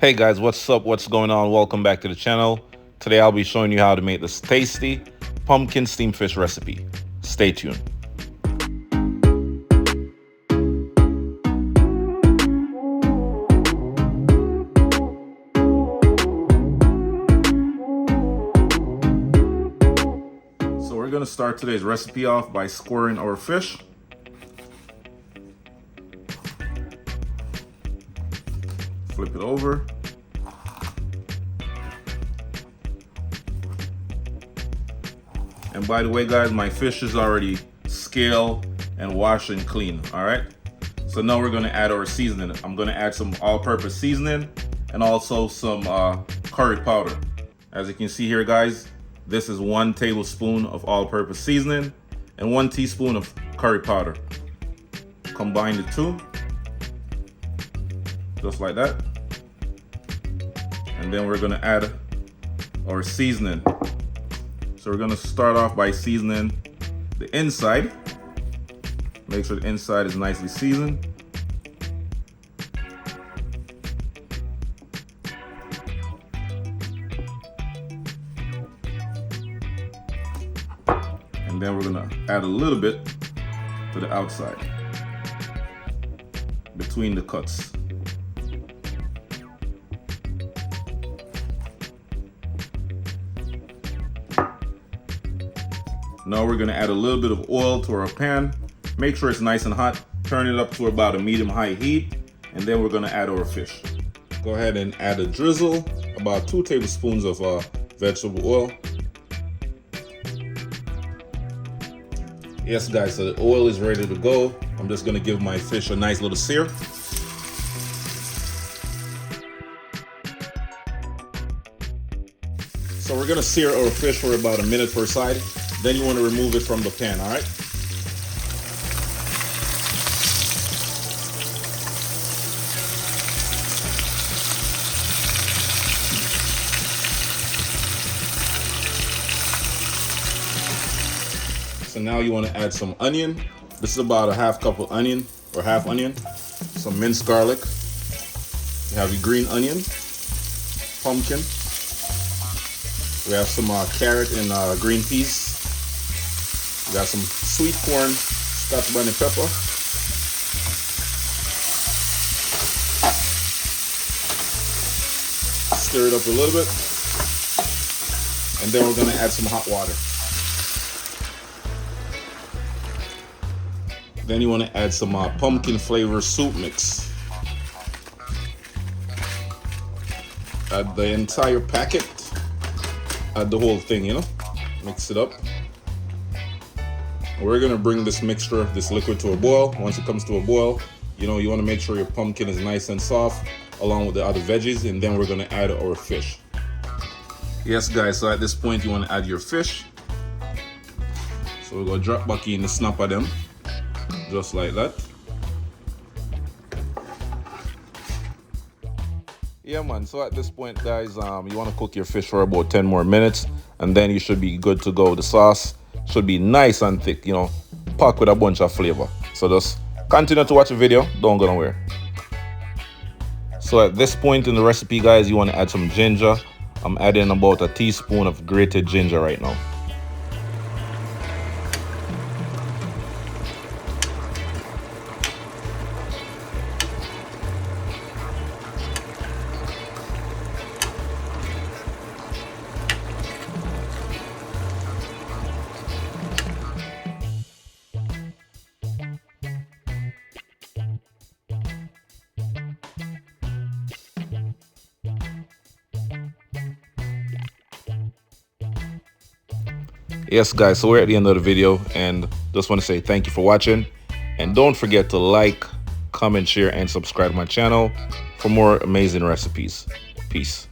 Hey guys, what's up? What's going on? Welcome back to the channel. Today I'll be showing you how to make this tasty pumpkin steamed fish recipe. Stay tuned. So we're gonna start today's recipe off by scoring our fish. Flip it over. And by the way, guys, my fish is already scaled and washed and clean, all right? So now we're gonna add our seasoning. I'm gonna add some all-purpose seasoning and also some curry powder. As you can see here, guys, this is 1 tablespoon of all-purpose seasoning and 1 teaspoon of curry powder. Combine the two, just like that. And then we're gonna add our seasoning. So we're gonna start off by seasoning the inside. Make sure the inside is nicely seasoned. And then we're gonna add a little bit to the outside, between the cuts. Now we're gonna add a little bit of oil to our pan. Make sure it's nice and hot. Turn it up to about a medium-high heat, and then we're gonna add our fish. Go ahead and add a drizzle, about 2 tablespoons of vegetable oil. Yes, guys, so the oil is ready to go. I'm just gonna give my fish a nice little sear. So we're gonna sear our fish for about a minute per side. Then you want to remove it from the pan, all right? So now you want to add some onion. This is about a half cup of onion or half onion. Some minced garlic. You have your green onion, pumpkin. We have some carrot and green peas. We got some sweet corn, scotch bonnet pepper. Stir it up a little bit. And then we're gonna add some hot water. Then you wanna add some pumpkin flavor soup mix. Add the entire packet. Add the whole thing, you know? Mix it up. We're gonna bring this mixture, this liquid, to a boil. Once it comes to a boil, you wanna make sure your pumpkin is nice and soft along with the other veggies, and then we're gonna add our fish. Yes, guys, so at this point you wanna add your fish. So we're gonna drop back in the snap of them, just like that. Yeah, man, so at this point, guys, you wanna cook your fish for about 10 more minutes, and then you should be good to go. The sauce should be nice and thick, packed with a bunch of flavor. So just continue to watch the video, don't go nowhere. So at this point in the recipe, guys, you want to add some ginger. I'm adding about a teaspoon of grated ginger right now. Yes, guys, so we're at the end of the video, and just want to say thank you for watching, and don't forget to like, comment, share, and subscribe to my channel for more amazing recipes. Peace.